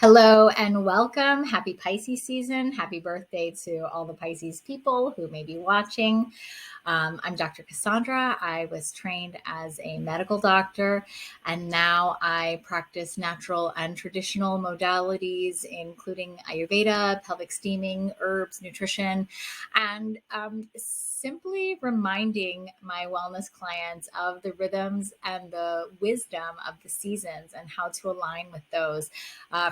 Hello and welcome. Happy Pisces season. Happy birthday to all the Pisces people who may be watching. I'm Dr. Cassandra. I was trained as a medical doctor, and now I practice natural and traditional modalities, including Ayurveda, pelvic steaming, herbs, nutrition, and simply reminding my wellness clients of the rhythms and the wisdom of the seasons and how to align with those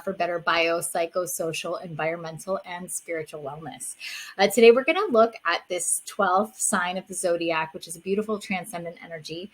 for better bio, psychosocial, environmental, and spiritual wellness. Today, we're going to look at this 12th sign of the zodiac, which is a beautiful transcendent energy.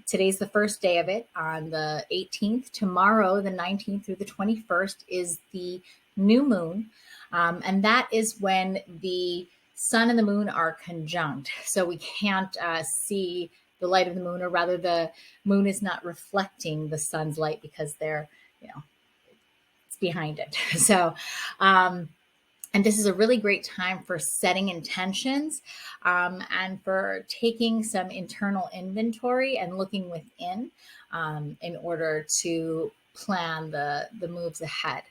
Today's the first day of it on the 18th. Tomorrow, the 19th through the 21st, is the new moon. And that is when the sun and the moon are conjunct. So we can't see the light of the moon, or rather the moon is not reflecting the sun's light because they're, it's behind it. So, and this is a really great time for setting intentions and for taking some internal inventory and looking within in order to plan the moves ahead.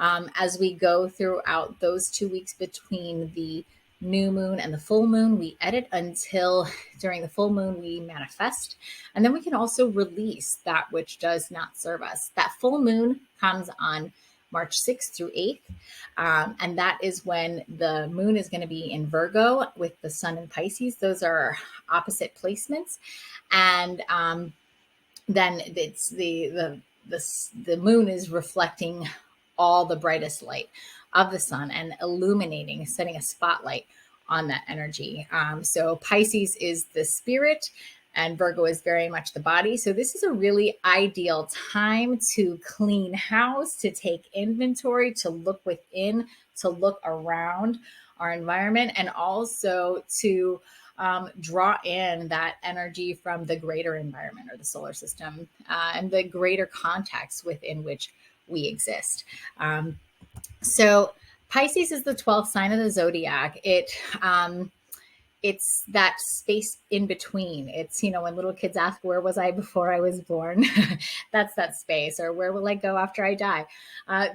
As we go throughout those 2 weeks between the new moon and the full moon, we edit until during the full moon we manifest. And then we can also release that which does not serve us. That full moon comes on March 6th through 8th. And that is when the moon is going to be in Virgo with the sun in Pisces. Those are opposite placements. And then it's the moon is reflecting all the brightest light of the sun and illuminating, setting a spotlight on that energy. So Pisces is the spirit, and Virgo is very much the body. So this is a really ideal time to clean house, to take inventory, to look within, to look around our environment, and also to draw in that energy from the greater environment or the solar system and the greater context within which we exist. So Pisces is the 12th sign of the zodiac. It's that space in between. It's, when little kids ask, where was I before I was born? That's that space. Or where will I go after I die?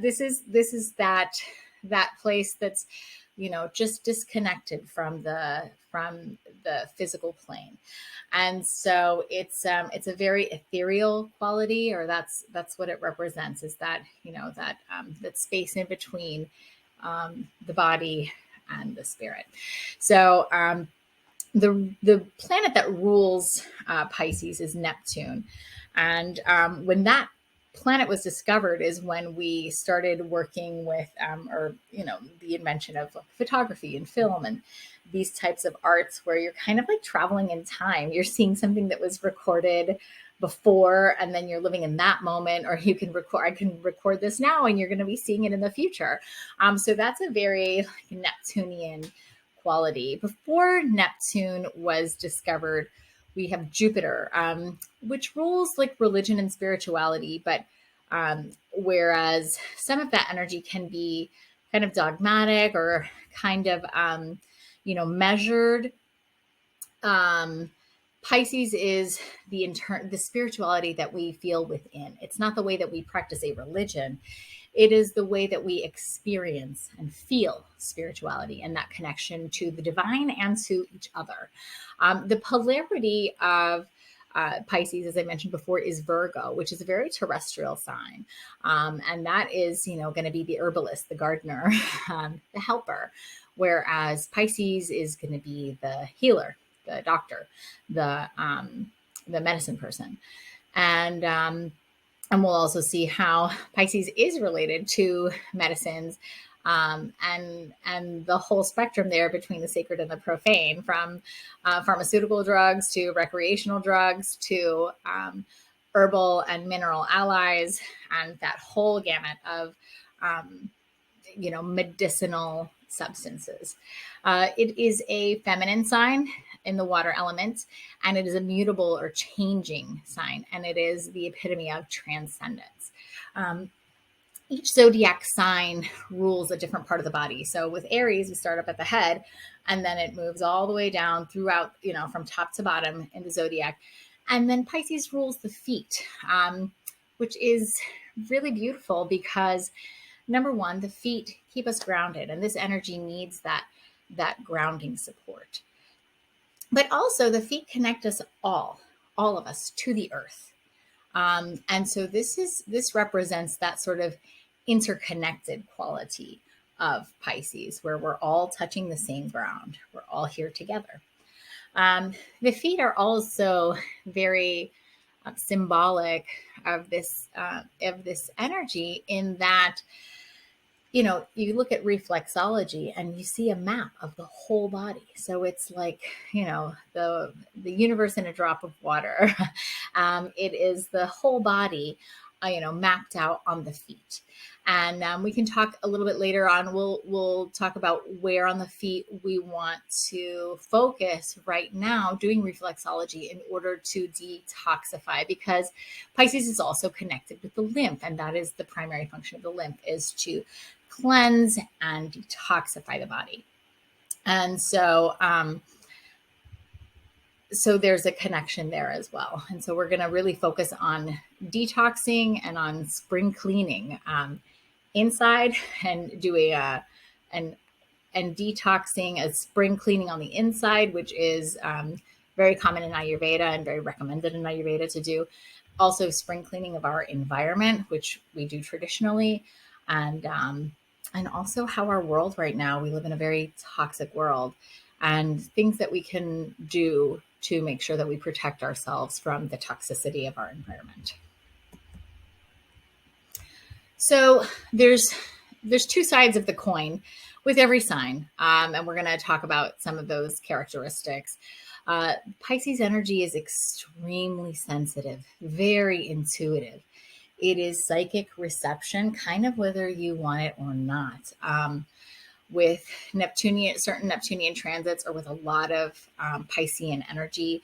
This is that place that's, just disconnected from the physical plane. And so it's a very ethereal quality, or that's what it represents, is that, that space in between the body and the spirit. So the planet that rules Pisces is Neptune. And when that planet was discovered is when we started working with, the invention of photography and film and these types of arts, where you're kind of like traveling in time. You're seeing something that was recorded before, and then you're living in that moment, or I can record this now and you're going to be seeing it in the future. So that's a very Neptunian quality. Before Neptune was discovered, we have Jupiter, which rules like religion and spirituality, but whereas some of that energy can be kind of dogmatic or kind of, measured. Pisces is the spirituality that we feel within. It's not the way that we practice a religion. It is the way that we experience and feel spirituality and that connection to the divine and to each other. The polarity of Pisces, as I mentioned before, is Virgo, which is a very terrestrial sign. And that is, going to be the herbalist, the gardener, the helper. Whereas Pisces is going to be the healer, the doctor, the medicine person. And we'll also see how Pisces is related to medicines and the whole spectrum there between the sacred and the profane, from pharmaceutical drugs to recreational drugs to herbal and mineral allies, and that whole gamut of, medicinal substances. It is a feminine sign in the water element, and it is a mutable or changing sign, and it is the epitome of transcendence. Each zodiac sign rules a different part of the body. So with Aries, we start up at the head, and then it moves all the way down throughout, from top to bottom in the zodiac. And then Pisces rules the feet, which is really beautiful because number one, the feet keep us grounded, and this energy needs that grounding support. But also, the feet connect us all of us, to the earth. And so this represents that sort of interconnected quality of Pisces, where we're all touching the same ground. We're all here together. The feet are also very symbolic of this energy, in that, you look at reflexology and you see a map of the whole body. So it's like, the universe in a drop of water. It is the whole body, mapped out on the feet. And we can talk a little bit later on. We'll talk about where on the feet we want to focus right now doing reflexology in order to detoxify, because Pisces is also connected with the lymph, and that is the primary function of the lymph, is to cleanse and detoxify the body. And so there's a connection there as well. And so we're going to really focus on detoxing and on spring cleaning inside, and do and detoxing, a spring cleaning on the inside, which is very common in Ayurveda and very recommended in Ayurveda to do. Also, spring cleaning of our environment, which we do traditionally, and also how our world right now, we live in a very toxic world, and things that we can do to make sure that we protect ourselves from the toxicity of our environment. So there's two sides of the coin with every sign, and we're going to talk about some of those characteristics. Pisces energy is extremely sensitive, very intuitive. It is psychic reception, kind of whether you want it or not. With certain Neptunian transits, or with a lot of Piscean energy,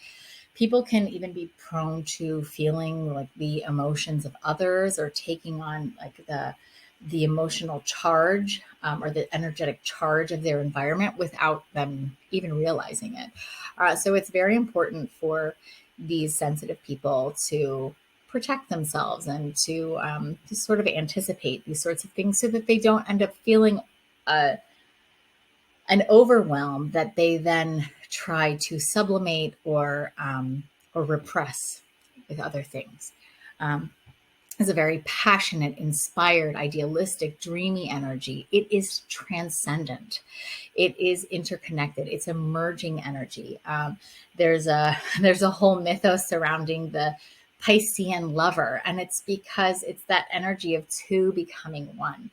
people can even be prone to feeling like the emotions of others, or taking on like the emotional charge, or the energetic charge of their environment without them even realizing it. So it's very important for these sensitive people to protect themselves, and to sort of anticipate these sorts of things, so that they don't end up feeling an overwhelm that they then try to sublimate or repress with other things. Is a very passionate, inspired, idealistic, dreamy energy. It is transcendent. It is interconnected. It's emerging energy. There's a whole mythos surrounding the Piscean lover, and it's because it's that energy of two becoming one.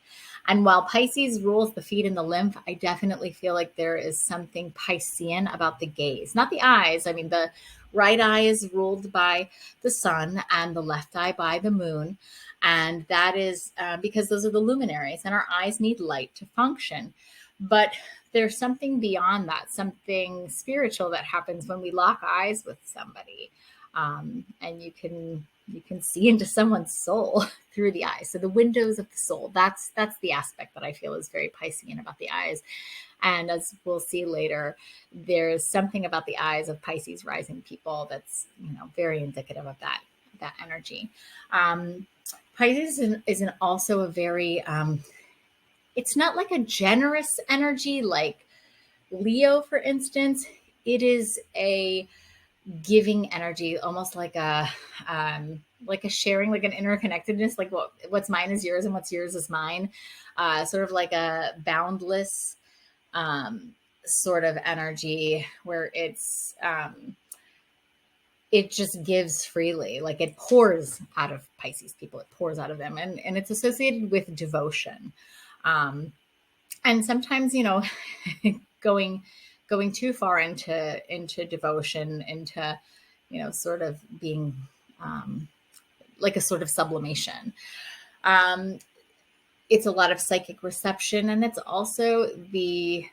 And while Pisces rules the feet and the lymph, I definitely feel like there is something Piscean about the gaze, not the eyes. I mean, the right eye is ruled by the sun, and the left eye by the moon. And that is because those are the luminaries, and our eyes need light to function. But there's something beyond that, something spiritual that happens when we lock eyes with somebody. And you can see into someone's soul through the eyes. So the windows of the soul, that's the aspect that I feel is very Piscean about the eyes. And as we'll see later, there's something about the eyes of Pisces rising people that's, very indicative of that energy. Pisces is also a very, it's not like a generous energy like Leo, for instance. It is a giving energy, almost like a sharing, like an interconnectedness, like what's mine is yours and what's yours is mine, sort of like a boundless sort of energy, where it's it just gives freely, like it pours out of Pisces people, it pours out of them, and it's associated with devotion, and sometimes going too far into devotion, into sort of being like a sort of sublimation. It's a lot of psychic reception, and it's also the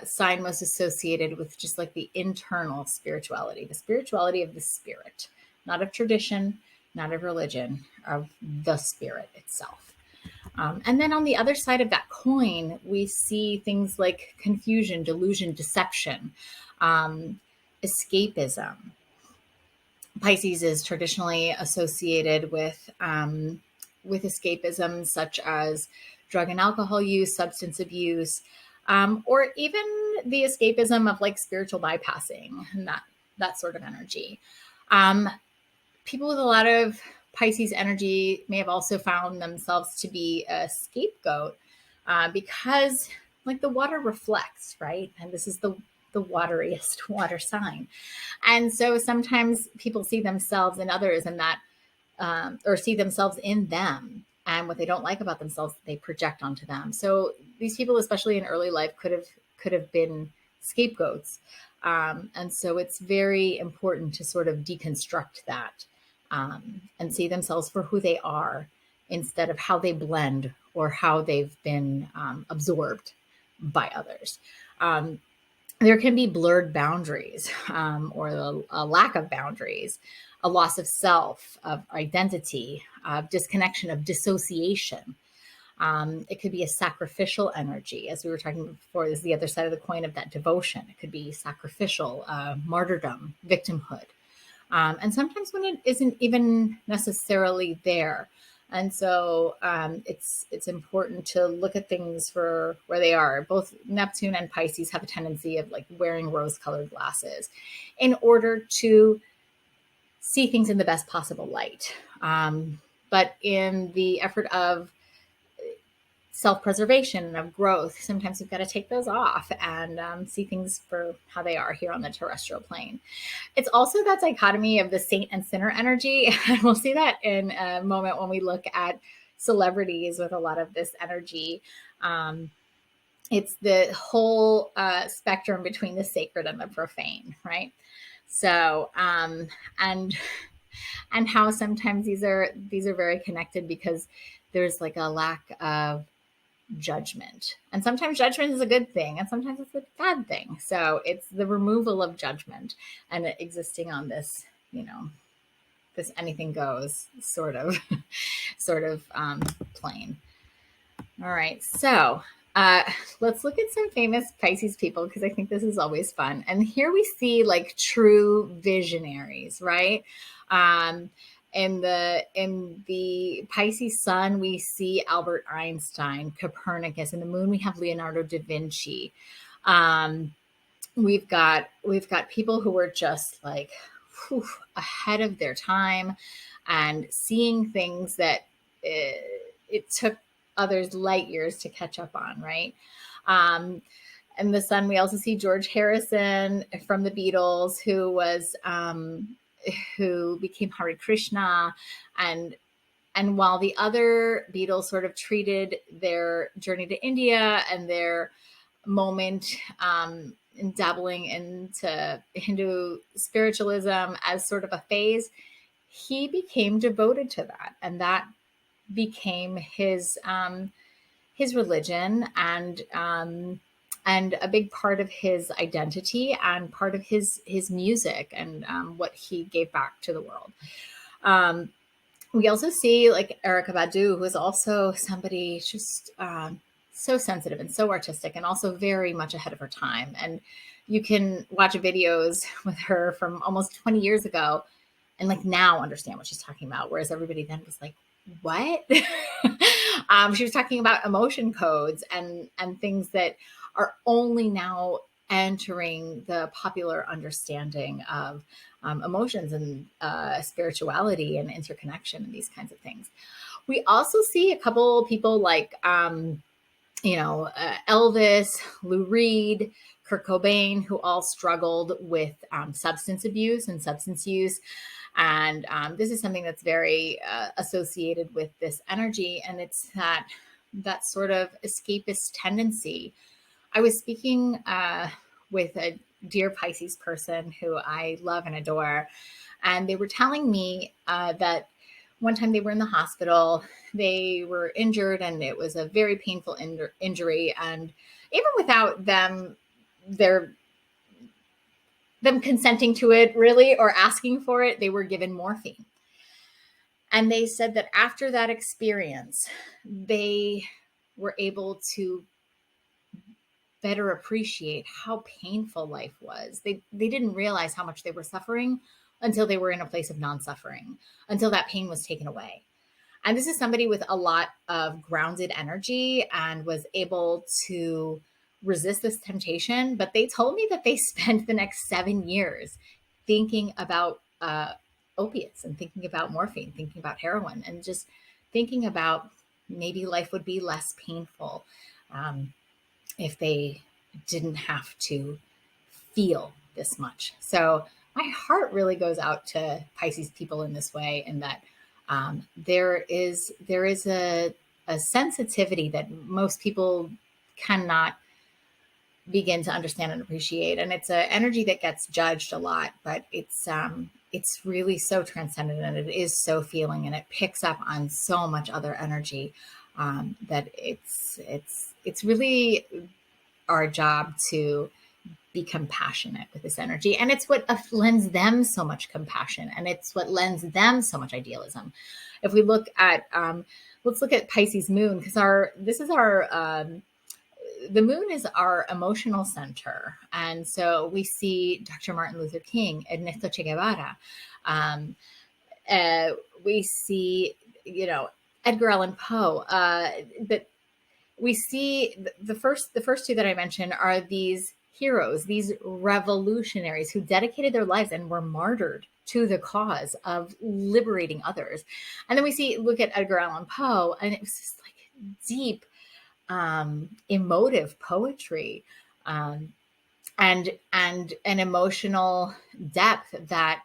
sign most associated with just like the internal spirituality, the spirituality of the spirit, not of tradition, not of religion, of the spirit itself. And then on the other side of that coin, we see things like confusion, delusion, deception, escapism. Pisces is traditionally associated with with escapism, such as drug and alcohol use, substance abuse, or even the escapism of like spiritual bypassing and that sort of energy. People with a lot of Pisces energy may have also found themselves to be a scapegoat because like the water reflects, right? And this is the wateriest water sign. And so sometimes people see themselves and others in that, or see themselves in them. And what they don't like about themselves, they project onto them. So these people, especially in early life, could have been scapegoats. And so it's very important to sort of deconstruct that and see themselves for who they are instead of how they blend or how they've been absorbed by others. There can be blurred boundaries or a lack of boundaries, a loss of self, of identity, of disconnection, of dissociation. It could be a sacrificial energy, as we were talking before. Is the other side of the coin of that devotion. It could be sacrificial, martyrdom, victimhood. And sometimes when it isn't even necessarily there. And so it's important to look at things for where they are. Both Neptune and Pisces have a tendency of like wearing rose-colored glasses in order to see things in the best possible light. But in the effort of self-preservation and of growth, sometimes we've got to take those off and see things for how they are here on the terrestrial plane. It's also that dichotomy of the saint and sinner energy. And we'll see that in a moment when we look at celebrities with a lot of this energy. It's the whole spectrum between the sacred and the profane, right? So, and how sometimes these are very connected because there's like a lack of judgment. And sometimes judgment is a good thing and sometimes it's a bad thing. So it's the removal of judgment and existing on this, this anything goes sort of plane. All right. So let's look at some famous Pisces people because I think this is always fun. And here we see like true visionaries, right? In the Pisces sun, we see Albert Einstein, Copernicus. In the moon, we have Leonardo da Vinci. We've got people who were just like ahead of their time and seeing things that it took others light years to catch up on, right? In the sun, we also see George Harrison from the Beatles, who became Hare Krishna, and while the other Beatles sort of treated their journey to India and their moment in dabbling into Hindu spiritualism as sort of a phase, he became devoted to that, and that became his religion and a big part of his identity and part of his music and what he gave back to the world. We also see like Erykah Badu, who is also somebody just so sensitive and so artistic and also very much ahead of her time. And you can watch videos with her from almost 20 years ago and like now understand what she's talking about. Whereas everybody then was like, what? She was talking about emotion codes and things that are only now entering the popular understanding of emotions and spirituality and interconnection and these kinds of things. We also see a couple people like, Elvis, Lou Reed, Kurt Cobain, who all struggled with substance abuse and substance use. And this is something that's very associated with this energy. And it's that sort of escapist tendency. I was speaking with a dear Pisces person who I love and adore. And they were telling me that one time they were in the hospital, they were injured and it was a very painful injury. And even without them consenting to it really or asking for it, they were given morphine. And they said that after that experience, they were able to better appreciate how painful life was. They didn't realize how much they were suffering until they were in a place of non-suffering, until that pain was taken away. And this is somebody with a lot of grounded energy and was able to resist this temptation. But they told me that they spent the next 7 years thinking about opiates and thinking about morphine, thinking about heroin, and just thinking about maybe life would be less painful if they didn't have to feel this much. So my heart really goes out to Pisces people in this way, in that there is a sensitivity that most people cannot begin to understand and appreciate, and it's an energy that gets judged a lot, but it's really so transcendent, and it is so feeling, and it picks up on so much other energy, that it's really our job to be compassionate with this energy. And it's what lends them so much compassion, and it's what lends them so much idealism. If we look at, let's look at Pisces moon, because the moon is our emotional center. And so we see Dr. Martin Luther King, Ernesto Che Guevara. We see, Edgar Allan Poe. But we see the first two that I mentioned are these heroes, these revolutionaries who dedicated their lives and were martyred to the cause of liberating others. And then look at Edgar Allan Poe, and it was just like deep, emotive poetry, and an emotional depth that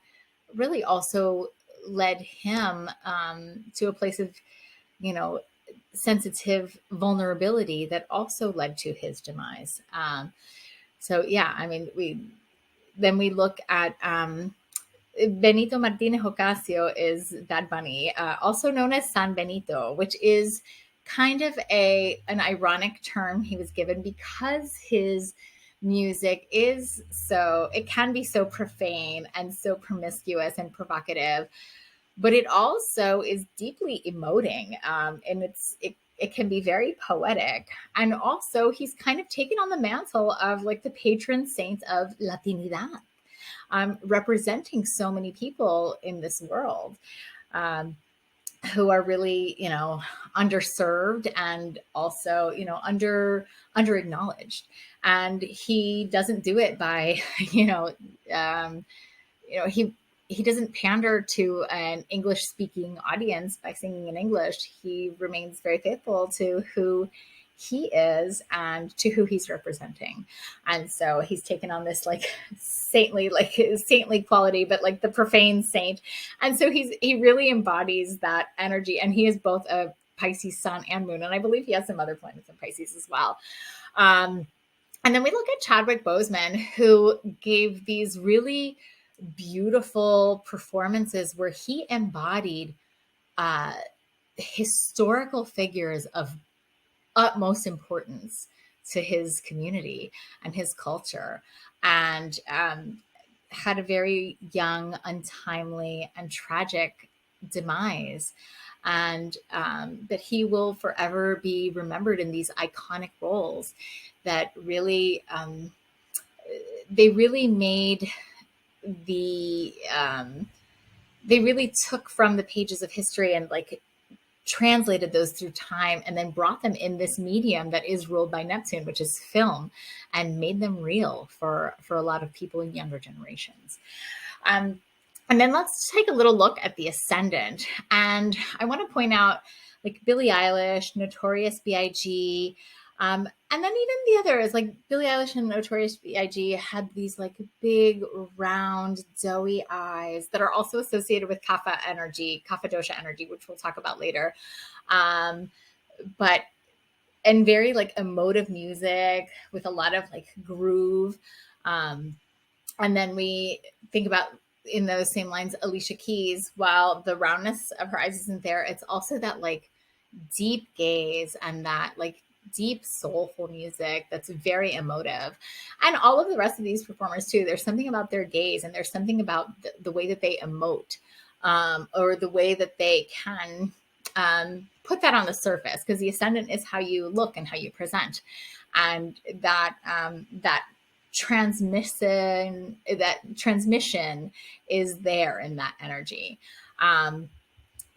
really also led him to a place of, sensitive vulnerability that also led to his demise. So yeah, I mean, we look at Benito Martinez Ocasio is Bad Bunny, also known as San Benito, which is kind of an ironic term he was given because his music it can be so profane and so promiscuous and provocative, but it also is deeply emoting, and it can be very poetic. And also he's kind of taken on the mantle of like the patron saint of Latinidad, representing so many people in this world, who are really, underserved and also, under acknowledged. And he doesn't do it by, he doesn't pander to an English speaking audience by singing in English. He remains very faithful to who he is and to who he's representing. And so he's taken on this saintly quality, but like the profane saint. And so he really embodies that energy. And he is both a Pisces sun and moon. And I believe he has some other planets in Pisces as well. And then we look at Chadwick Boseman, who gave these really beautiful performances where he embodied historical figures of utmost importance to his community and his culture, and had a very young, untimely, and tragic demise. And that he will forever be remembered in these iconic roles that really, they really made they really took from the pages of history and like translated those through time, and then brought them in this medium that is ruled by Neptune, which is film, and made them real for a lot of people in younger generations. And then let's take a little look at the ascendant. And I want to point out like Billie Eilish, Notorious B.I.G., and then even the others, like Billie Eilish and Notorious B.I.G. had these like big, round, doughy eyes that are also associated with Kapha dosha energy, which we'll talk about later. And very like emotive music with a lot of like groove. And then we think about, in those same lines, Alicia Keys. While the roundness of her eyes isn't there, it's also that like deep gaze and that like deep soulful music that's very emotive. And all of the rest of these performers too, there's something about their gaze, and there's something about the way that they emote, or the way that they can put that on the surface, because the ascendant is how you look and how you present. And that transmission is there in that energy.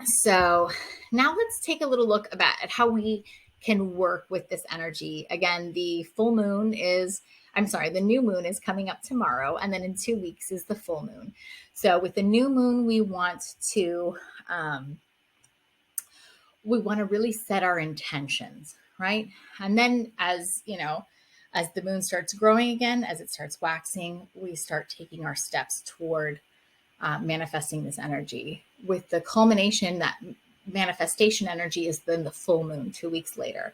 So now let's take a little look at how we can work with this energy. Again, the new moon is coming up tomorrow, and then in 2 weeks is the full moon. So with the new moon, um, we want to really set our intentions, right? And then as the moon starts growing again, as it starts waxing, we start taking our steps toward manifesting this energy. With the culmination, that manifestation energy is then the full moon 2 weeks later.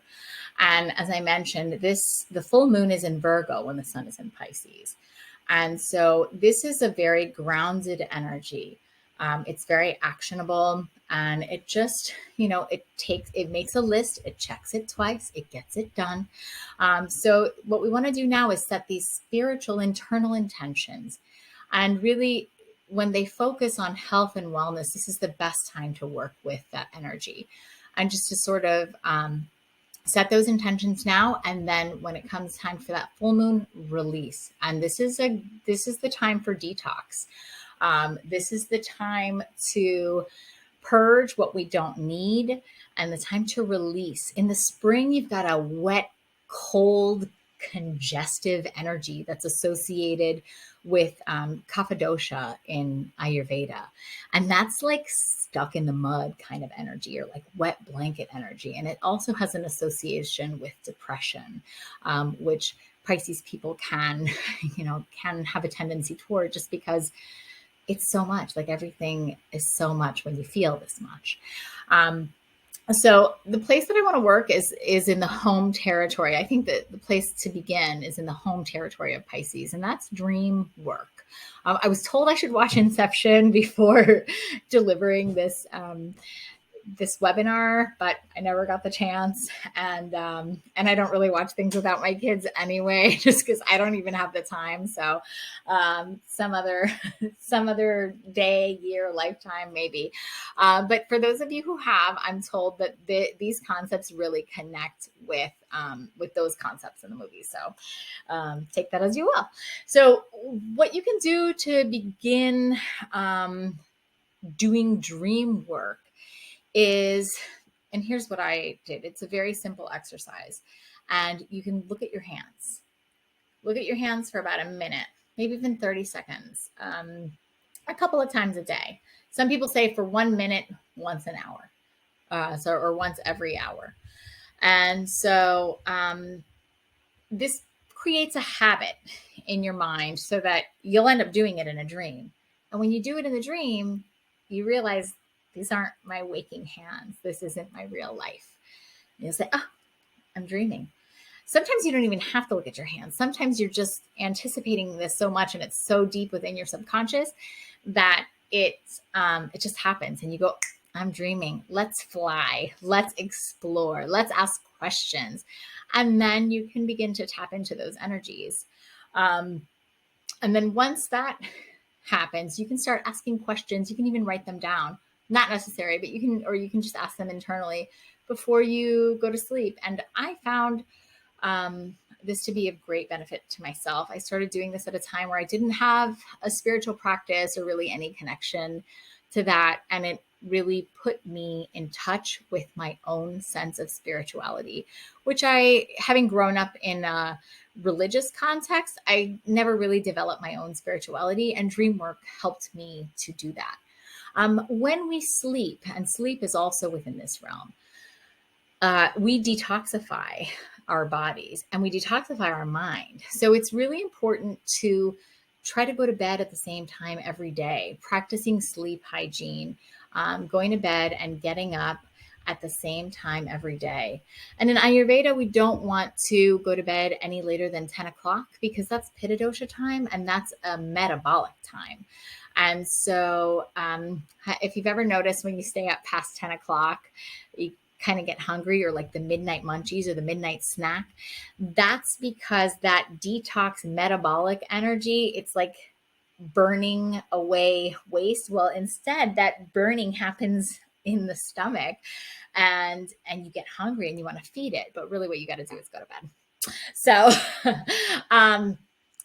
And as I mentioned, the full moon is in Virgo when the sun is in Pisces. And so this is a very grounded energy. It's very actionable, and it just, it makes a list, it checks it twice, it gets it done. So what we want to do now is set these spiritual internal intentions, and really, when they focus on health and wellness, this is the best time to work with that energy, and just to sort of set those intentions now, and then when it comes time for that full moon, release. And this is the time for detox. This is the time to purge what we don't need, and the time to release. In the spring, you've got a wet, cold, congestive energy that's associated with kapha dosha in Ayurveda. And that's like stuck in the mud kind of energy, or like wet blanket energy. And it also has an association with depression, which Pisces people can have a tendency toward, just because it's so much. Like, everything is so much when you feel this much. So the place that I want to work is in the home territory. I think that the place to begin is in the home territory of Pisces, and that's dream work. I was told I should watch Inception before delivering this webinar, but I never got the chance. And I don't really watch things without my kids anyway, just because I don't even have the time. So some other day, year, lifetime, maybe. But for those of you who have, I'm told that these concepts really connect with those concepts in the movie. So take that as you will. So what you can do to begin doing dream work is, and here's what I did. It's a very simple exercise, and you can look at your hands. Look at your hands for about a minute, maybe even 30 seconds, a couple of times a day. Some people say for 1 minute, once an hour, or once every hour. And so this creates a habit in your mind so that you'll end up doing it in a dream. And when you do it in the dream, you realize, these aren't my waking hands. This isn't my real life. And you'll say, I'm dreaming. Sometimes you don't even have to look at your hands. Sometimes you're just anticipating this so much, and it's so deep within your subconscious that it just happens, and you go, I'm dreaming. Let's fly. Let's explore. Let's ask questions. And then you can begin to tap into those energies. And then once that happens, you can start asking questions. You can even write them down. Not necessary, but you can just ask them internally before you go to sleep. And I found this to be of great benefit to myself. I started doing this at a time where I didn't have a spiritual practice or really any connection to that. And it really put me in touch with my own sense of spirituality, which having grown up in a religious context, I never really developed my own spirituality, and dream work helped me to do that. When we sleep, and sleep is also within this realm, we detoxify our bodies and we detoxify our mind. So it's really important to try to go to bed at the same time every day, practicing sleep hygiene, going to bed and getting up at the same time every day. And in Ayurveda, we don't want to go to bed any later than 10 o'clock, because that's Pitta dosha time, and that's a metabolic time. And so if you've ever noticed, when you stay up past 10 o'clock, you kind of get hungry, or like the midnight munchies or the midnight snack. That's because that detox metabolic energy, it's like burning away waste. Well, instead, that burning happens in the stomach, and you get hungry and you want to feed it. But really what you got to do is go to bed. So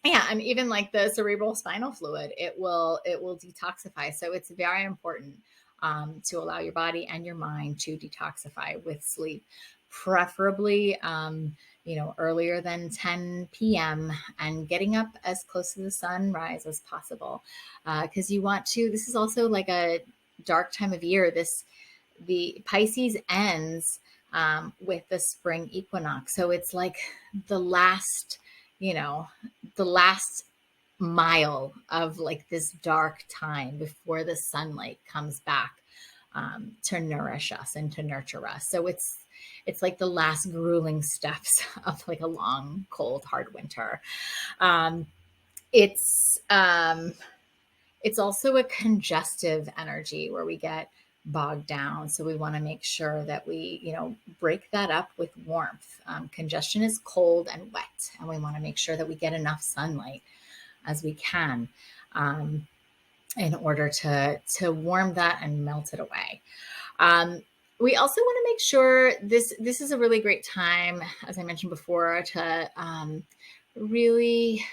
yeah, and even like the cerebral spinal fluid, it will detoxify. So it's very important. to allow your body and your mind to detoxify with sleep, preferably, earlier than 10 p.m. and getting up as close to the sunrise as possible. Because you want to, this is also like a dark time of year. The Pisces ends with the spring equinox. So it's like the last, the last mile of like this dark time before the sunlight comes back to nourish us and to nurture us. So it's like the last grueling steps of like a long, cold, hard winter. Um, it's it's also a congestive energy where we get bogged down. So we want to make sure that we, break that up with warmth. Congestion is cold and wet, and we want to make sure that we get enough sunlight as we can in order to warm that and melt it away. We also want to make sure this is a really great time, as I mentioned before, to really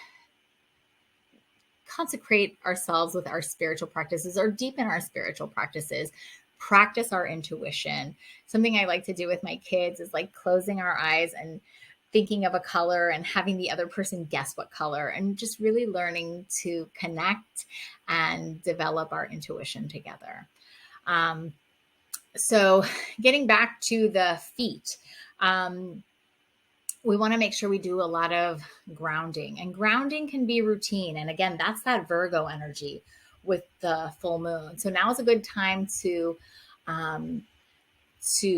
consecrate ourselves with our spiritual practices or deepen our spiritual practices, practice our intuition. Something I like to do with my kids is like closing our eyes and thinking of a color and having the other person guess what color, and just really learning to connect and develop our intuition together. So getting back to the feet, we want to make sure we do a lot of grounding, and grounding can be routine. And again, that's that Virgo energy with the full moon. So now is a good time to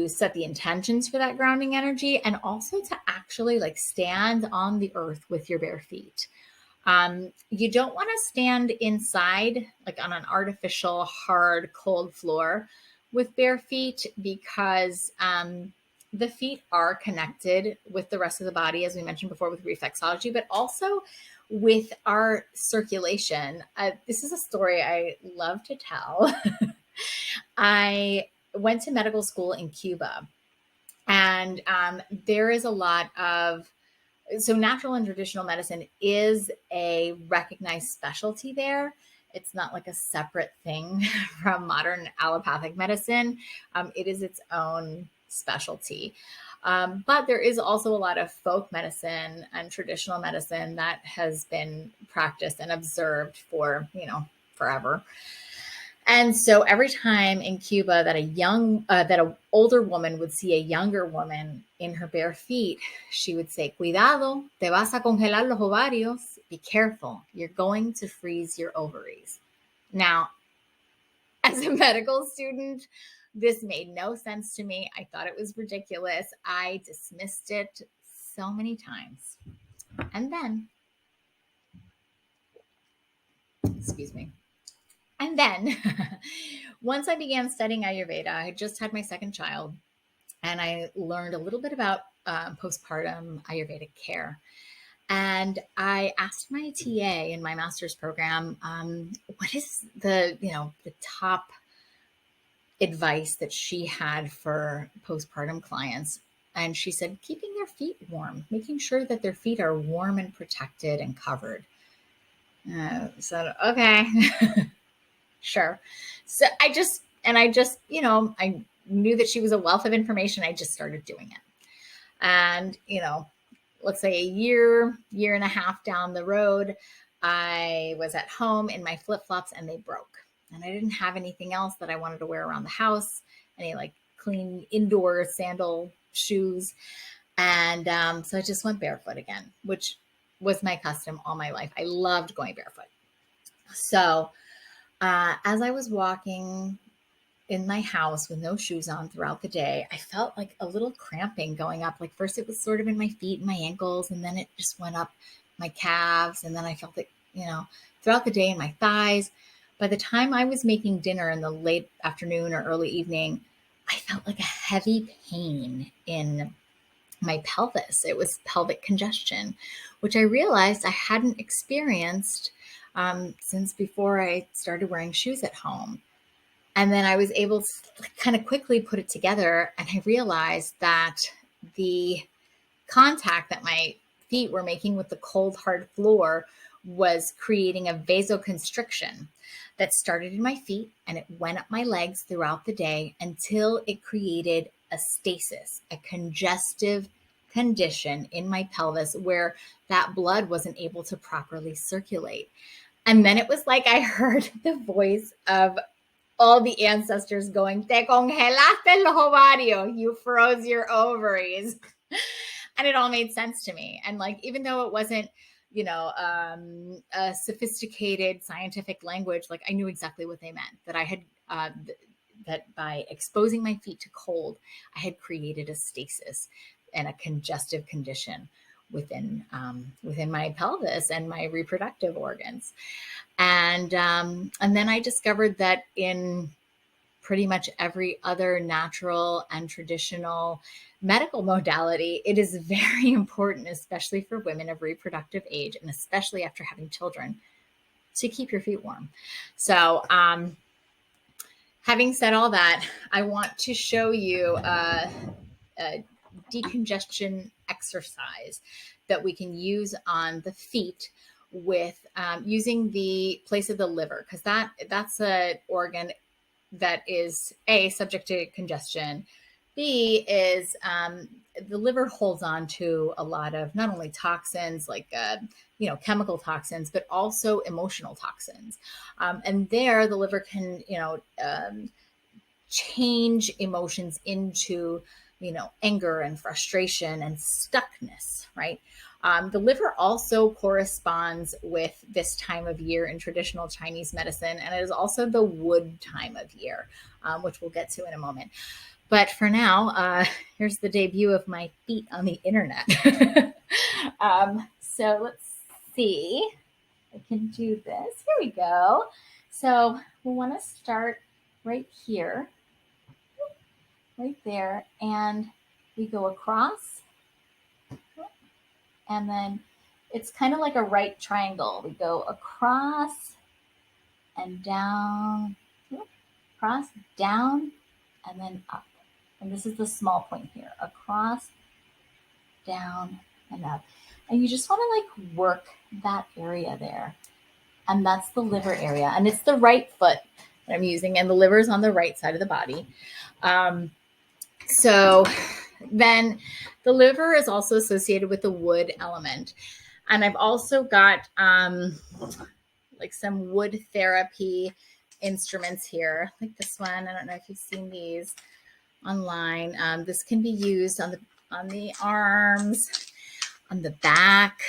set the intentions for that grounding energy, and also to actually like stand on the earth with your bare feet. You don't want to stand inside like on an artificial, hard, cold floor with bare feet, because the feet are connected with the rest of the body, as we mentioned before, with reflexology, but also with our circulation. This is a story I love to tell. I went to medical school in Cuba, and there is a lot of, so natural and traditional medicine is a recognized specialty there. It's not like a separate thing from modern allopathic medicine. It is its own specialty. But there is also a lot of folk medicine and traditional medicine that has been practiced and observed for, forever. And so every time in Cuba that an older woman would see a younger woman in her bare feet, she would say, "Cuidado, te vas a congelar los ovarios." Be careful, you're going to freeze your ovaries. Now, as a medical student, this made no sense to me. I thought it was ridiculous. I dismissed it so many times. And then, excuse me. And then once I began studying Ayurveda, I had just had my second child, and I learned a little bit about postpartum Ayurvedic care. And I asked my TA in my master's program, what is the top advice that she had for postpartum clients. And she said, keeping their feet warm, making sure that their feet are warm and protected and covered. So, okay. Sure. So I knew that she was a wealth of information. I just started doing it. And, let's say a year and a half down the road, I was at home in my flip-flops and they broke. And I didn't have anything else that I wanted to wear around the house, any like clean indoor sandal shoes. And so I just went barefoot again, which was my custom all my life. I loved going barefoot. So as I was walking in my house with no shoes on throughout the day, I felt like a little cramping going up. Like first it was sort of in my feet and my ankles, and then it just went up my calves. And then I felt it, throughout the day in my thighs. By the time I was making dinner in the late afternoon or early evening, I felt like a heavy pain in my pelvis. It was pelvic congestion, which I realized I hadn't experienced since before I started wearing shoes at home. And then I was able to kind of quickly put it together, and I realized that the contact that my feet were making with the cold, hard floor was creating a vasoconstriction that started in my feet and it went up my legs throughout the day until it created a stasis, a congestive condition in my pelvis where that blood wasn't able to properly circulate. And then it was like I heard the voice of all the ancestors going, "Te congelaste el ovario, you froze your ovaries." And it all made sense to me. And like, even though it wasn't, a sophisticated scientific language, like I knew exactly what they meant, that I had, that by exposing my feet to cold, I had created a stasis and a congestive condition within my pelvis and my reproductive organs. And then I discovered that in pretty much every other natural and traditional medical modality, it is very important, especially for women of reproductive age, and especially after having children, to keep your feet warm. So, having said all that, I want to show you a decongestion exercise that we can use on the feet with using the place of the liver, because that's an organ that is A, subject to congestion. B is the liver holds on to a lot of not only toxins like chemical toxins, but also emotional toxins. And there, the liver can change emotions into anger and frustration and stuckness, right? The liver also corresponds with this time of year in traditional Chinese medicine, and it is also the wood time of year, which we'll get to in a moment. But for now, here's the debut of my feet on the internet. So let's see. I can do this. Here we go. So we want to start right here, right there, and we go across, and then it's kind of like a right triangle. We go across and down, across, down, and then up. And this is the small point here, across, down, and up. And you just want to like work that area there. And that's the liver area. And it's the right foot that I'm using, and the liver is on the right side of the body. So then the liver is also associated with the wood element. And I've also got like some wood therapy instruments here, like this one. I don't know if you've seen these online. This can be used on the arms, on the back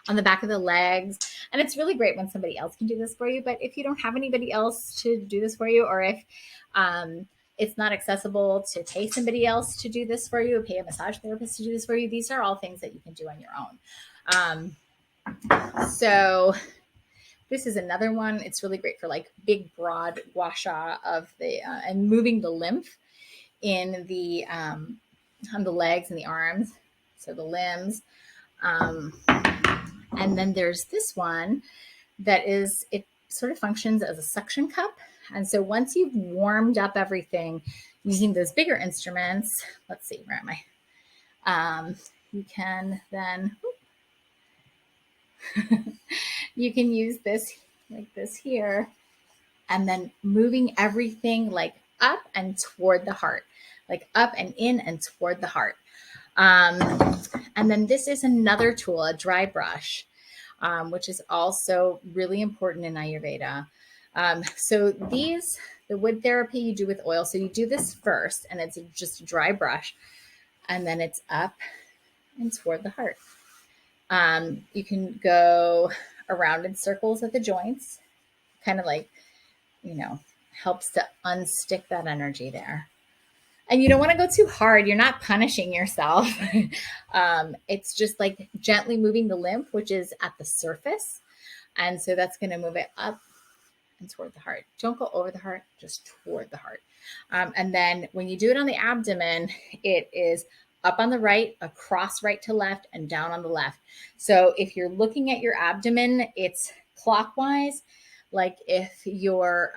of the legs. And it's really great when somebody else can do this for you. But if you don't have anybody else to do this for you, or if it's not accessible to pay somebody else to do this for you, pay a massage therapist to do this for you, these are all things that you can do on your own. So this is another one. It's really great for like big, broad gua sha of the, and moving the lymph in the, on the legs and the arms. So the limbs. And then there's this one that is, it sort of functions as a suction cup. And so once you've warmed up everything using those bigger instruments, let's see, where am I? You can then, you can use this like this here, and then moving everything like up and toward the heart, like up and in and toward the heart. And then this is another tool, a dry brush, which is also really important in Ayurveda. So these, the wood therapy you do with oil. So you do this first, and it's just a dry brush, and then it's up and toward the heart. You can go around in circles at the joints, kind of like, helps to unstick that energy there. And you don't want to go too hard. You're not punishing yourself. It's just like gently moving the lymph, which is at the surface. And so that's going to move it up and toward the heart. Don't go over the heart, just toward the heart. And then when you do it on the abdomen, it is up on the right, across right to left, and down on the left. So if you're looking at your abdomen, it's clockwise. Like if your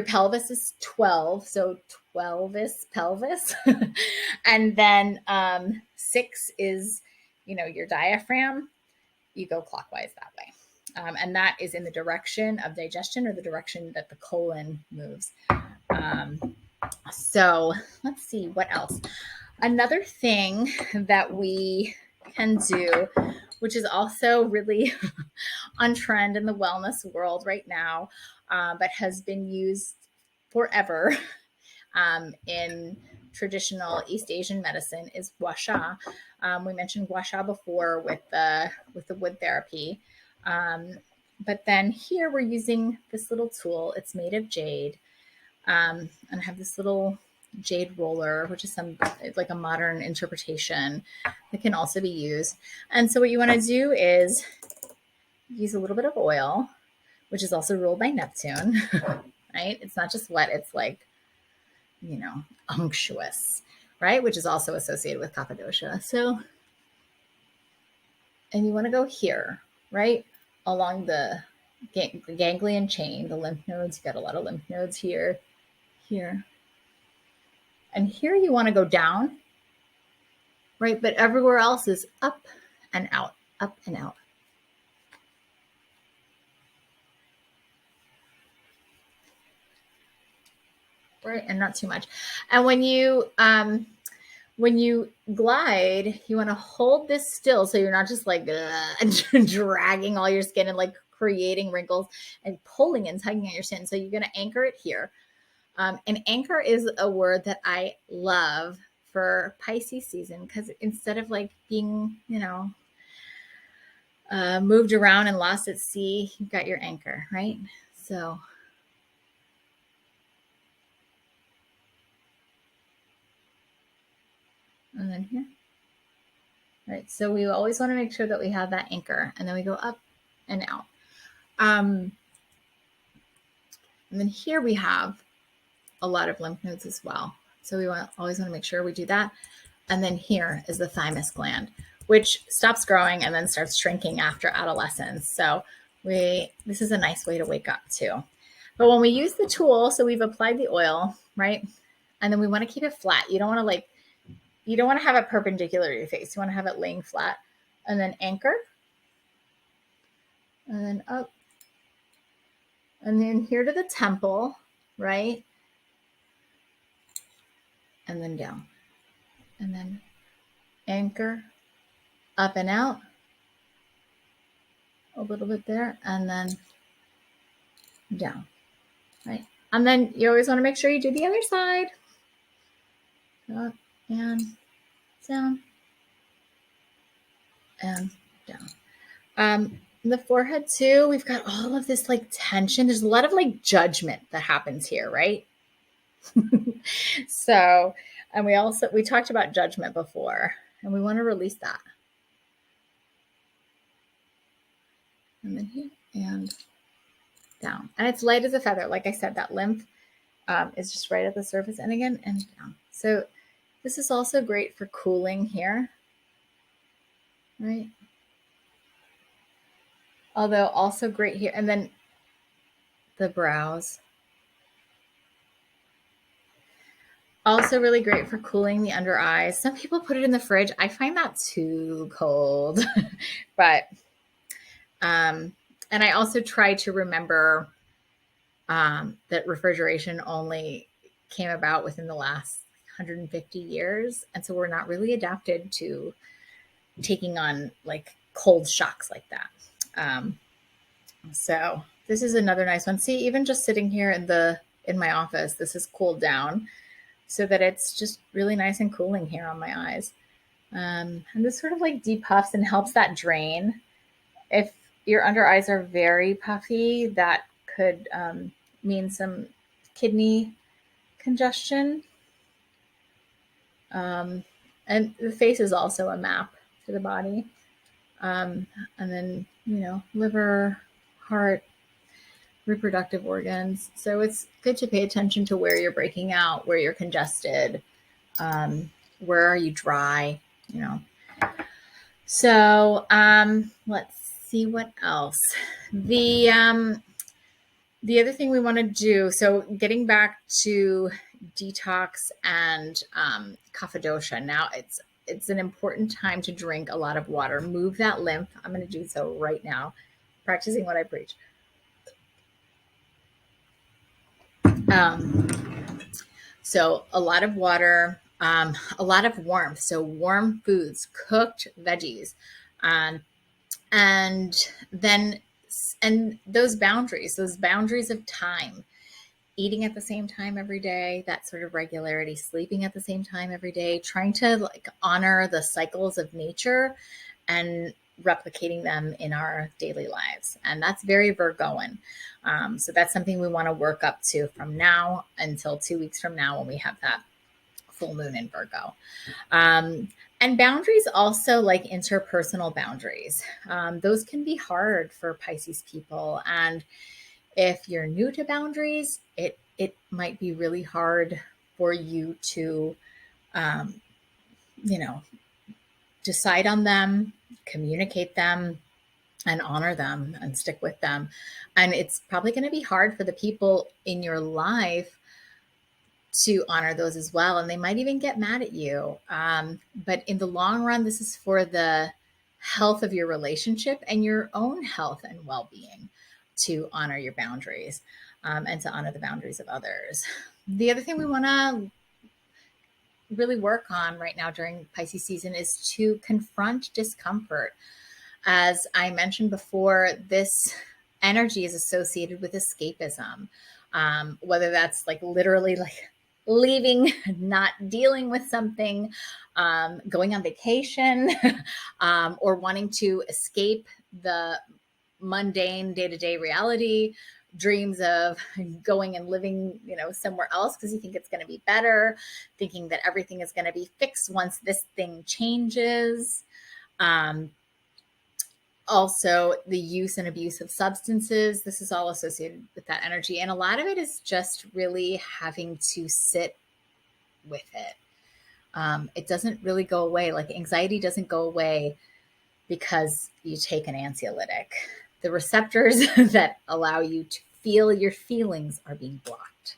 pelvis is 12, so 12 is pelvis, and then 6 is, your diaphragm. you go clockwise that way. And that is in the direction of digestion or the direction that the colon moves. So let's see what else. Another thing that we can do, which is also really on trend in the wellness world right now, but has been used forever in traditional East Asian medicine, is gua sha. We mentioned gua sha before with the wood therapy. But then here we're using this little tool. It's made of jade. And I have this little jade roller, which is like a modern interpretation that can also be used. And so what you want to do is use a little bit of oil, which is also ruled by Neptune, right? It's not just wet, it's like, unctuous, right? Which is also associated with Kappadosha. So, and you want to go here, right? Along the ganglion chain, the lymph nodes. You got a lot of lymph nodes here. And here you want to go down, right? But everywhere else is up and out, up and out. Right, and not too much. And when you glide, you want to hold this still so you're not just like dragging all your skin and like creating wrinkles and pulling and tugging at your skin. So you're going to anchor it here. And anchor is a word that I love for Pisces season because instead of like being, moved around and lost at sea, you've got your anchor, right? So and then here. Right. So we always want to make sure that we have that anchor, and then we go up and out. And then here we have a lot of lymph nodes as well. So we always want to make sure we do that. And then here is the thymus gland, which stops growing and then starts shrinking after adolescence. So this is a nice way to wake up too. But when we use the tool, so we've applied the oil, right? And then we want to keep it flat. You don't want to have it perpendicular to your face. You want to have it laying flat. And then anchor. And then up. And then here to the temple, right? And then down. And then anchor, up and out. A little bit there. And then down, right? And then you always want to make sure you do the other side. Up and down. And down. The forehead too, we've got all of this like tension. There's a lot of like judgment that happens here, right? So, and we talked about judgment before, and we want to release that. And then here and down. And it's light as a feather. Like I said, that lymph is just right at the surface and again and down. So this is also great for cooling here, right? Although also great here. And then the brows. Also really great for cooling the under eyes. Some people put it in the fridge. I find that too cold. But, and I also try to remember that refrigeration only came about within the last 150 years. And so we're not really adapted to taking on like cold shocks like that. So this is another nice one. See, even just sitting here in my office, this is cooled down so that it's just really nice and cooling here on my eyes. And this sort of like depuffs and helps that drain. If your under eyes are very puffy, that could mean some kidney congestion. And the face is also a map to the body. And then, liver, heart, reproductive organs. So it's good to pay attention to where you're breaking out, where you're congested, where are you dry, So let's see what else. The other thing we want to do, so getting back to detox and kapha dosha. Now it's an important time to drink a lot of water. Move that lymph. I'm going to do so right now, practicing what I preach. So a lot of water, a lot of warmth. So warm foods, cooked veggies, and then and those boundaries of time, eating at the same time every day, that sort of regularity, sleeping at the same time every day, trying to like honor the cycles of nature and replicating them in our daily lives. And that's very Virgoan. So that's something we want to work up to from now until 2 weeks from now when we have that full moon in Virgo. And boundaries also, like interpersonal boundaries. Those can be hard for Pisces people. And if you're new to boundaries, it might be really hard for you to, decide on them, communicate them, and honor them and stick with them. And it's probably going to be hard for the people in your life to honor those as well. And they might even get mad at you. But in the long run, this is for the health of your relationship and your own health and well-being to honor your boundaries, and to honor the boundaries of others. The other thing we want to really work on right now during Pisces season is to confront discomfort. As I mentioned before, this energy is associated with escapism, whether that's like literally like leaving, not dealing with something, going on vacation, or wanting to escape the mundane day-to-day reality, dreams of going and living, somewhere else because you think it's going to be better, thinking that everything is going to be fixed once this thing changes. Also, the use and abuse of substances. This is all associated with that energy. And a lot of it is just really having to sit with it. It doesn't really go away. Like anxiety doesn't go away because you take an anxiolytic. The receptors that allow you to feel your feelings are being blocked.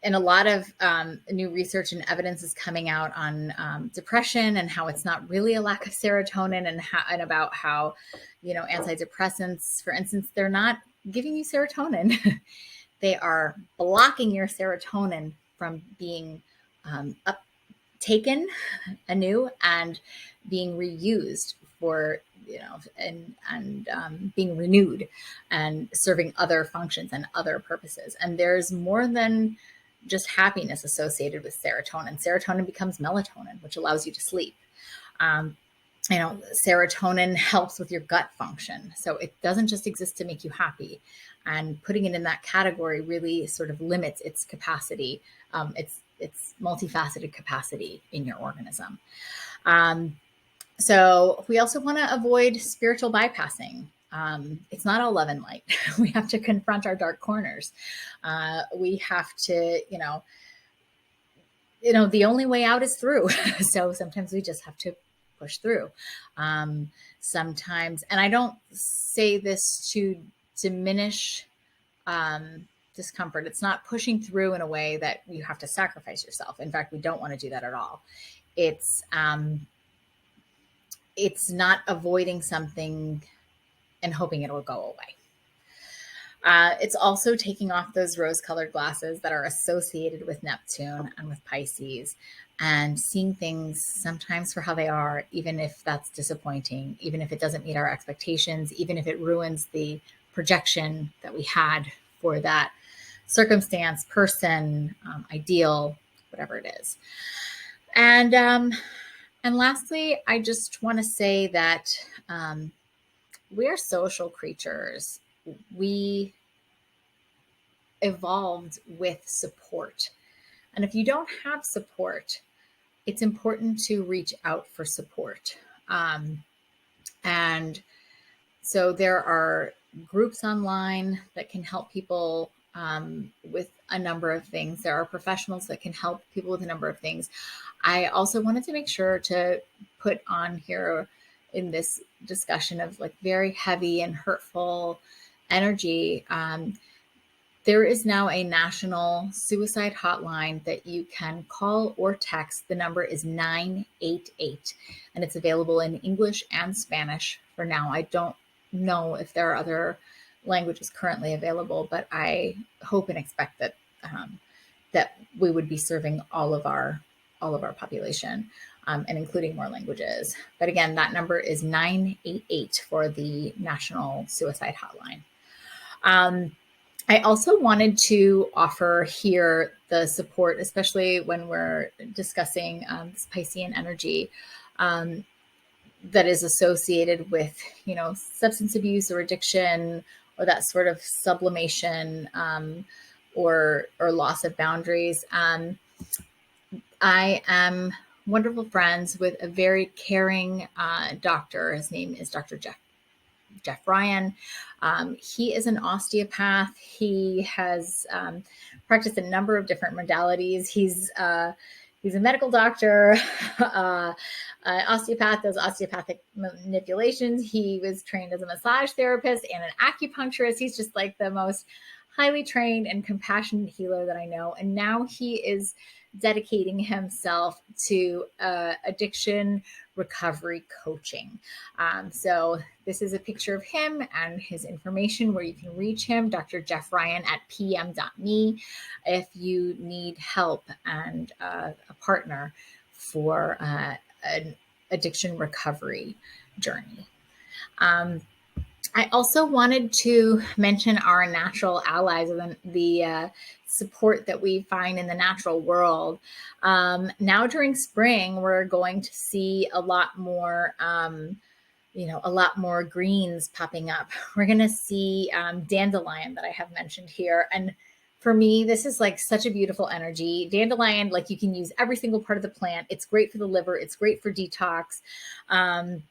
And a lot of new research and evidence is coming out on depression and how it's not really a lack of serotonin, and about how, antidepressants, for instance, they're not giving you serotonin. They are blocking your serotonin from being taken anew and being reused for, and being renewed and serving other functions and other purposes. And there's more than just happiness associated with serotonin. Serotonin becomes melatonin, which allows you to sleep. Serotonin helps with your gut function. So it doesn't just exist to make you happy. And putting it in that category really sort of limits its capacity, its multifaceted capacity in your organism. So we also want to avoid spiritual bypassing. It's not all love and light. We have to confront our dark corners. We have to, the only way out is through. So sometimes we just have to push through. Sometimes, and I don't say this to diminish discomfort. It's not pushing through in a way that you have to sacrifice yourself. In fact, we don't want to do that at all. It's not avoiding something and hoping it'll go away. It's also taking off those rose-colored glasses that are associated with Neptune and with Pisces, and seeing things sometimes for how they are, even if that's disappointing, even if it doesn't meet our expectations, even if it ruins the projection that we had for that circumstance, person, ideal, whatever it is. And lastly, I just want to say that we are social creatures. We evolved with support. And if you don't have support, it's important to reach out for support. And so there are groups online that can help people with a number of things. There are professionals that can help people with a number of things. I also wanted to make sure to put on here in this discussion of like very heavy and hurtful energy, There is now a national suicide hotline that you can call or text. The number is 988, and it's available in English and Spanish for now. I don't know if there are other languages currently available, but I hope and expect that that we would be serving all of our population, and including more languages. But again, that number is 988 for the National Suicide Hotline. I also wanted to offer here the support, especially when we're discussing this Piscean energy that is associated with, substance abuse or addiction, or that sort of sublimation, or loss of boundaries. I am wonderful friends with a very caring doctor. His name is Dr. Jeff Ryan. He is an osteopath. He has practiced a number of different modalities. He's a medical doctor, osteopath, does osteopathic manipulations. He was trained as a massage therapist and an acupuncturist. He's just like the most highly trained and compassionate healer that I know. And now he is dedicating himself to addiction recovery coaching. So this is a picture of him and his information where you can reach him, Dr. Jeff Ryan at pm.me, if you need help and a partner for an addiction recovery journey. I also wanted to mention our natural allies and the support that we find in the natural world. Now during spring, we're going to see a lot more, a lot more greens popping up. We're going to see dandelion that I have mentioned here. And for me, this is like such a beautiful energy. Dandelion, like you can use every single part of the plant. It's great for the liver. It's great for detox. And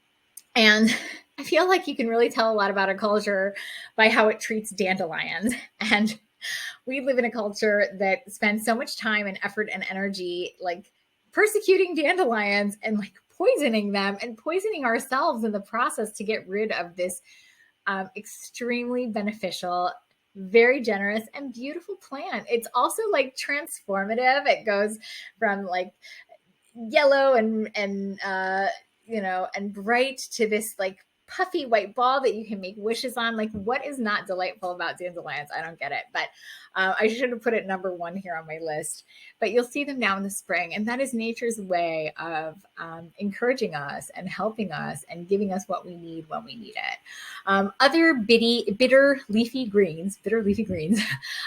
I feel like you can really tell a lot about a culture by how it treats dandelions. And we live in a culture that spends so much time and effort and energy like persecuting dandelions and like poisoning them and poisoning ourselves in the process to get rid of this extremely beneficial, very generous and beautiful plant. It's also like transformative. It goes from like yellow and bright to this like puffy white ball that you can make wishes on. Like, what is not delightful about dandelions? I don't get it. But I should have put it number one here on my list. But you'll see them now in the spring. And that is nature's way of encouraging us and helping us and giving us what we need when we need it. Other bitter leafy greens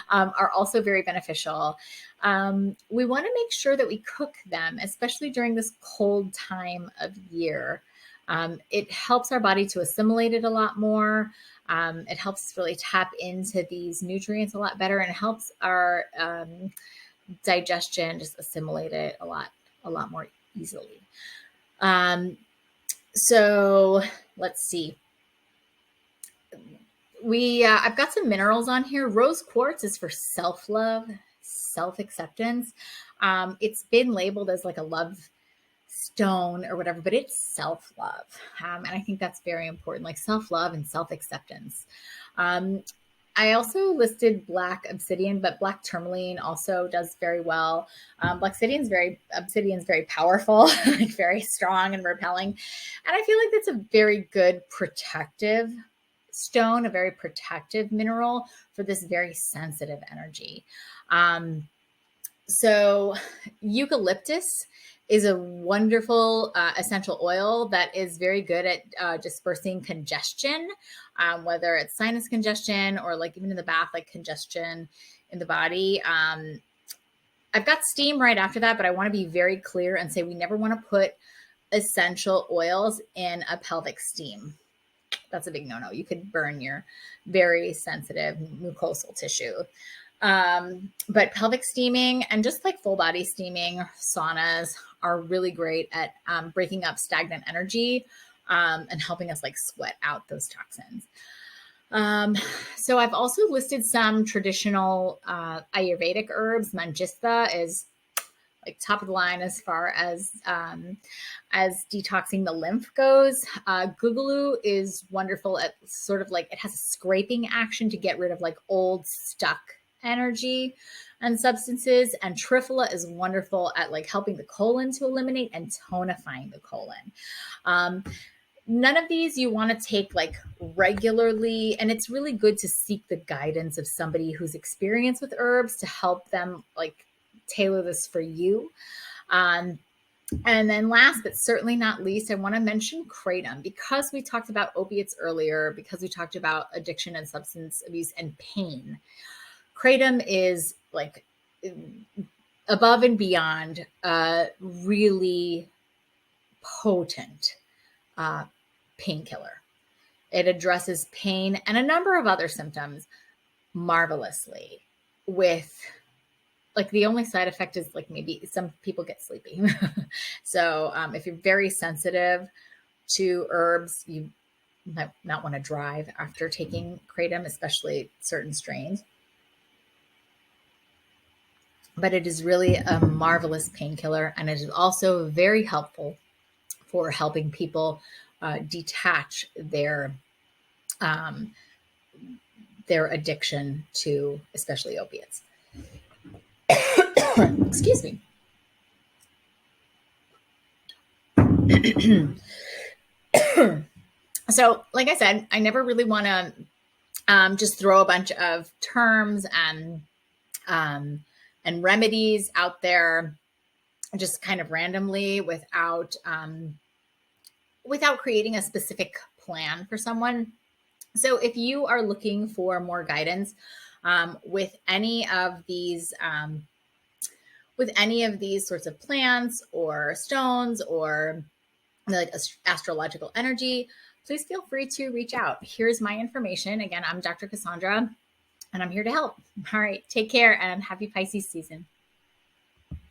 are also very beneficial. We want to make sure that we cook them, especially during this cold time of year. It helps our body to assimilate it a lot more. It helps really tap into these nutrients a lot better, and it helps our digestion just assimilate it a lot more easily. So let's see. I've got some minerals on here. Rose quartz is for self-love, self-acceptance. It's been labeled as like a love stone or whatever, but it's self-love. And I think that's very important, like self-love and self-acceptance. I also listed black obsidian, but black tourmaline also does very well. Black obsidian's very powerful, like very strong and repelling. And I feel like that's a very good protective stone, a very protective mineral for this very sensitive energy. So eucalyptus is a wonderful essential oil that is very good at dispersing congestion, whether it's sinus congestion or like even in the bath, like congestion in the body. I've got steam right after that, but I want to be very clear and say we never want to put essential oils in a pelvic steam. That's a big no-no. You could burn your very sensitive mucosal tissue. But pelvic steaming and just like full body steaming, saunas are really great at breaking up stagnant energy and helping us like sweat out those toxins. So I've also listed some traditional Ayurvedic herbs. Mangista is like top of the line as far as detoxing the lymph goes. Guggulu is wonderful at sort of like, it has a scraping action to get rid of like old stuck energy and substances. And triphala is wonderful at like helping the colon to eliminate and tonifying the colon. None of these you want to take like regularly, and it's really good to seek the guidance of somebody who's experienced with herbs to help them like tailor this for you. And then last but certainly not least, I want to mention kratom, because we talked about opiates earlier, because we talked about addiction and substance abuse and pain. Kratom is like above and beyond really potent painkiller. It addresses pain and a number of other symptoms marvelously, with like the only side effect is like maybe some people get sleepy. So if you're very sensitive to herbs, you might not want to drive after taking kratom, especially certain strains. But it is really a marvelous painkiller, and it is also very helpful for helping people detach their addiction to especially opiates. Excuse me. So, like I said, I never really want to just throw a bunch of terms and remedies out there just kind of randomly without creating a specific plan for someone. So if you are looking for more guidance with any of these sorts of plants or stones or like astrological energy, please feel free to reach out. Here's my information. Again, I'm Dr. Cassandra, and I'm here to help. All right, take care and happy Pisces season.